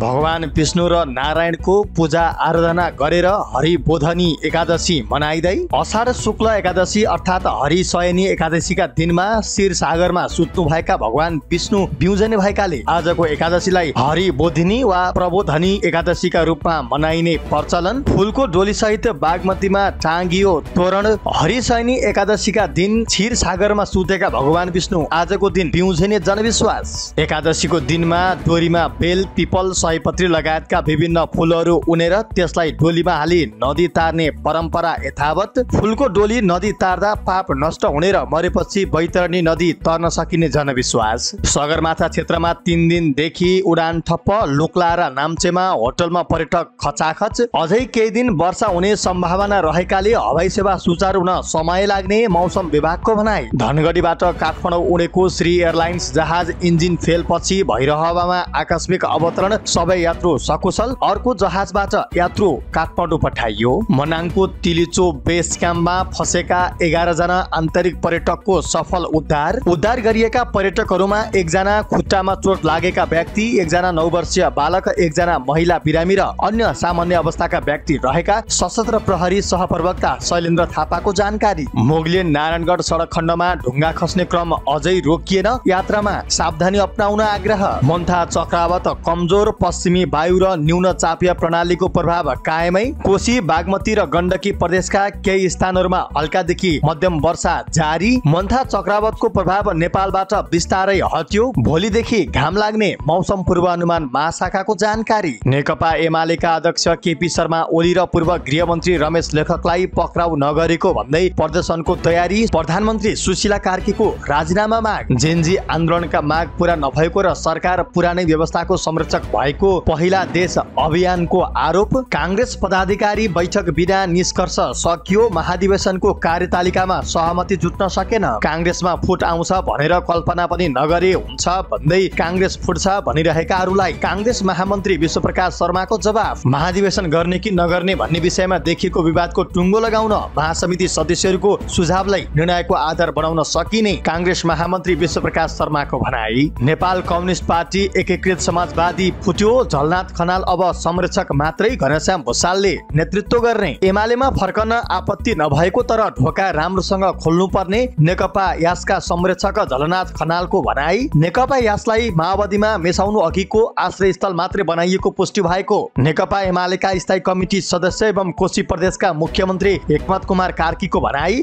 भगवान विष्णु र नारायणको पूजा आराधना गरेर हरिबोधनी एकादशी मनाइदै अषाढ शुक्ल एकादशी अर्थात् हरिशयनी एकादशीका दिनमा क्षीरसागरमा सुत्नुभएका भगवान विष्णु बिउजने भएकाले आजको एकादशीलाई हरिबोधिनी वा प्रबोधनी एकादशीका रूपमा मनाइने प्रचलन। फूलको डोली सहित बागमतीमा टाँगियो तोरण। हरिशयनी एकादशीका दिन क्षीरसागरमा सुतेका भगवान विष्णु आजको दिन बिउझने जनविश्वास। एकादशीको दिनमा डोरीमा बेल, पिपल, सयपत्री लगायतका विभिन्न फूलहरू उनेर त्यसलाई डोलीमा हाली नदी तार्ने परम्परा यथावत। फूलको डोली नदी तार्दा पाप नष्ट हुने र मरेपछि बैतरणी नदी तर्न सकिने जनविश्वास। सगरमाथा क्षेत्रमा 3 दिनदेखि उडान ठप्प। लुक्ला र नाम्चेमा होटलमा पर्यटक खचाखच। अझै केही दिन वर्षा हुने सम्भावना रहेकाले हवाई सेवा सुचारू हुन समय लाग्ने मौसम विभागको भनाइ। धनगढीबाट काठमाडौँ उडेको श्री एयरलाइन्स जहाज इन्जिन फेल पछि भैरहवामा आकस्मिक अवतरण। सबै यात्रु सकुशल। अर्को जहाजबाट यात्रु काठमाडौँ पठाइयो। मनाङको तिलिचो बेस क्याम्पमा फसेका 11 जना आन्तरिक पर्यटकको सफल उद्धार। उद्धार गरिएका पर्यटकहरूमा 1 जना खुट्टामा चोट लागेका व्यक्ति, 1 जना 9 वर्षीय बालक, 1 जना महिला बिरामी र अन्य सामान्य अवस्थाका व्यक्ति रहेका सशस्त्र प्रहरी सहप्रवक्ता शैलेन्द्र थापाको जानकारी। मोगलिन नारायणगढ सडक खण्डमा ढुङ्गा खस्ने क्रम अझै रोकिएन। यात्रामा सावधानी अपनाउन आग्रह। मन्था चक्रवात कमजोर। पश्चिमी वायु र न्यून चापीय प्रणालीको प्रभाव कायमै। कोशी, बागमती र गण्डकी प्रदेशका केही स्थानहरूमा हल्कादेखि मध्यम वर्षा जारी। मन्था चक्रवातको प्रभाव नेपालबाट बिस्तारै हट्यो। भोलिदेखि घाम लाग्ने मौसम पूर्वानुमान महाशाखाको जानकारी। नेकपा एमालेका अध्यक्ष केपी शर्मा ओली र पूर्व गृहमन्त्री रमेश लेखकलाई पक्राउ नगरेको भन्दै प्रदर्शनको तयारी। प्रधानमन्त्री सुशीला कार्कीको राजीनामा माग। जेनजी आन्दोलनका माग पूरा नभएको र सरकार पुरानै व्यवस्थाको संरक्षक भएको पहिला देश अभियानको आरोप। कांग्रेस पदाधिकारी बैठक बिना निष्कर्ष सकियो। महाधिवेशनको कार्यतालिकामा सहमति जुट्न सकेन। कांग्रेसमा फुट आउँछ भनेर कल्पना पनि नगरे हुन्छ भन्दै कांग्रेस फुट्छ भनिरहेकाहरूलाई कांग्रेस महामन्त्री विश्वप्रकाश शर्माको जवाफ। महाधिवेशन गर्ने कि नगर्ने भन्ने विषयमा देखिएको विवादको टुङ्गो लगाउन महासमिति सदस्यहरूको सुझावलाई निर्णयको आधार बनाउन सकिने कांग्रेस महामन्त्री विश्वप्रकाश शर्माको भनाई। नेपाल कम्युनिस्ट पार्टी एकीकृत समाजवादी फुट्यो। झलनाथ खनाल अब संरक्षक मात्रै। घनश्याम भुसालले नेतृत्व गर्ने। एमालेमा फर्कन आपत्ति नभएको तर ढोका राम्रोसँग खोल्नुपर्ने नेकपा यासका संरक्षक झलनाथ खनालको भनाई। नेकपा यासलाई माओवादीमा मेसाउनु अघिको आश्रयस्थल मात्रै बनाइएको पुष्टि भएको नेकपा एमालेका स्थायी कमिटी सदस्य एवं कोशी प्रदेशका मुख्यमन्त्री हेमन्त कुमार कार्कीको भनाई।